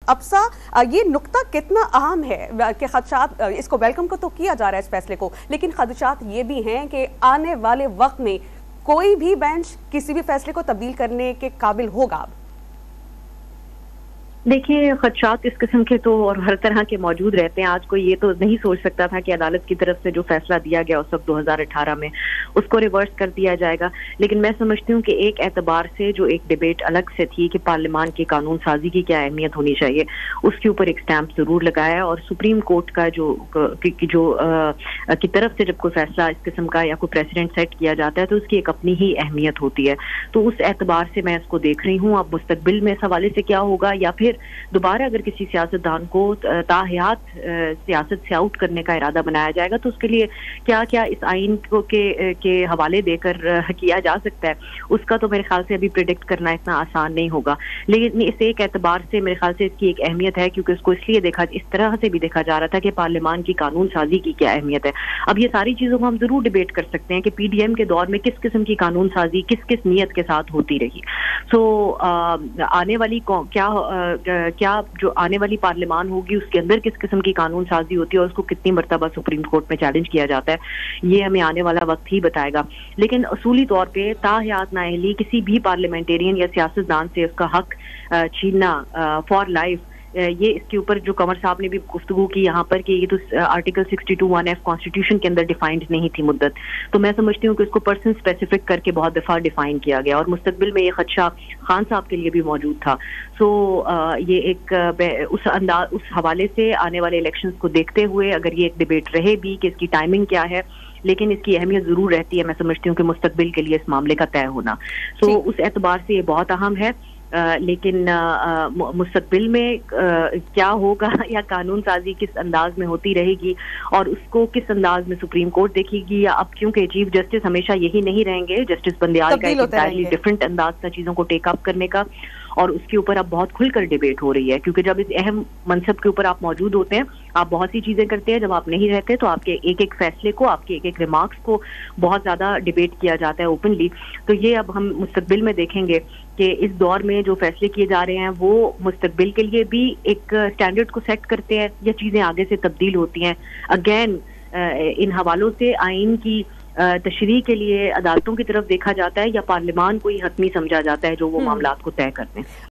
افسا یہ نقطہ کتنا اہم ہے کہ خدشات، اس کو ویلکم کو تو کیا جا رہا ہے اس فیصلے کو، لیکن خدشات یہ بھی ہیں کہ آنے والے وقت میں کوئی بھی بینچ کسی بھی فیصلے کو تبدیل کرنے کے قابل ہوگا؟ دیکھیں، خدشات اس قسم کے تو اور ہر طرح کے موجود رہتے ہیں. آج کوئی یہ تو نہیں سوچ سکتا تھا کہ عدالت کی طرف سے جو فیصلہ دیا گیا اس وقت 2018 میں اس کو ریورس کر دیا جائے گا. لیکن میں سمجھتی ہوں کہ ایک اعتبار سے جو ایک ڈیبیٹ الگ سے تھی کہ پارلیمان کی قانون سازی کی کیا اہمیت ہونی چاہیے، اس کے اوپر ایک سٹیمپ ضرور لگایا. اور سپریم کورٹ کا جو کی طرف سے جب کوئی فیصلہ اس قسم کا یا کوئی پریسیڈنٹ سیٹ کیا جاتا ہے تو اس کی ایک اپنی ہی اہمیت ہوتی ہے. تو اس اعتبار سے میں اس کو دیکھ رہی ہوں. اب مستقبل میں اس حوالے سے کیا ہوگا، یا پھر دوبارہ اگر کسی سیاستدان کو تاحیات سیاست سے آؤٹ کرنے کا ارادہ بنایا جائے گا تو اس کے لیے کیا کیا اس آئین کو کے حوالے دے کر کیا جا سکتا ہے، اس کا تو میرے خیال سے ابھی پریڈکٹ کرنا اتنا آسان نہیں ہوگا. لیکن اس ایک اعتبار سے میرے خیال سے اس کی ایک اہمیت ہے، کیونکہ اس کو اس لیے اس طرح سے بھی دیکھا جا رہا تھا کہ پارلیمان کی قانون سازی کی کیا اہمیت ہے. اب یہ ساری چیزوں کو ہم ضرور ڈیبیٹ کر سکتے ہیں کہ پی ڈی ایم کے دور میں کس قسم کی قانون سازی کس نیت کے ساتھ ہوتی رہی. سو آنے والی کیا جو آنے والی پارلیمان ہوگی اس کے اندر کس قسم کی قانون سازی ہوتی ہے اور اس کو کتنی مرتبہ سپریم کورٹ میں چیلنج کیا جاتا ہے، یہ ہمیں آنے والا وقت ہی بتائے گا. لیکن اصولی طور پہ تاحیات نااہلی کسی بھی پارلیمنٹیرین یا سیاستدان سے اس کا حق چھیننا فار لائف، یہ اس کے اوپر جو قمر صاحب نے بھی گفتگو کی یہاں پر کہ یہ تو آرٹیکل 62(1)(f) کانسٹیٹیوشن کے اندر ڈیفائنڈ نہیں تھی مدت، تو میں سمجھتی ہوں کہ اس کو پرسن اسپیسیفک کر کے بہت دفعہ ڈیفائن کیا گیا اور مستقبل میں یہ خدشہ خان صاحب کے لیے بھی موجود تھا. سو یہ ایک اس حوالے سے آنے والے الیکشنز کو دیکھتے ہوئے اگر یہ ایک ڈیبیٹ رہے بھی کہ اس کی ٹائمنگ کیا ہے، لیکن اس کی اہمیت ضرور رہتی ہے. میں سمجھتی ہوں کہ مستقبل کے لیے اس معاملے کا طے ہونا، سو اس اعتبار سے یہ بہت اہم ہے. لیکن مستقبل میں کیا ہوگا یا قانون سازی کس انداز میں ہوتی رہے گی اور اس کو کس انداز میں سپریم کورٹ دیکھے گی، یا اب کیونکہ چیف جسٹس ہمیشہ یہی نہیں رہیں گے، جسٹس بندیال کا ایک انٹائرلی ڈفرنٹ انداز تھا چیزوں کو ٹیک اپ کرنے کا، اور اس کے اوپر اب بہت کھل کر ڈیبیٹ ہو رہی ہے. کیونکہ جب اس اہم منصب کے اوپر آپ موجود ہوتے ہیں آپ بہت سی چیزیں کرتے ہیں، جب آپ نہیں رہتے تو آپ کے ایک ایک فیصلے کو، آپ کے ایک ریمارکس کو بہت زیادہ ڈیبیٹ کیا جاتا ہے اوپنلی. تو یہ اب ہم مستقبل میں دیکھیں گے کہ اس دور میں جو فیصلے کیے جا رہے ہیں وہ مستقبل کے لیے بھی ایک سٹینڈرڈ کو سیٹ کرتے ہیں یا چیزیں آگے سے تبدیل ہوتی ہیں. اگین ان حوالوں سے آئین کی تشریح کے لیے عدالتوں کی طرف دیکھا جاتا ہے یا پارلیمان کو ہی حتمی سمجھا جاتا ہے جو وہ معاملات کو طے کرتے ہیں.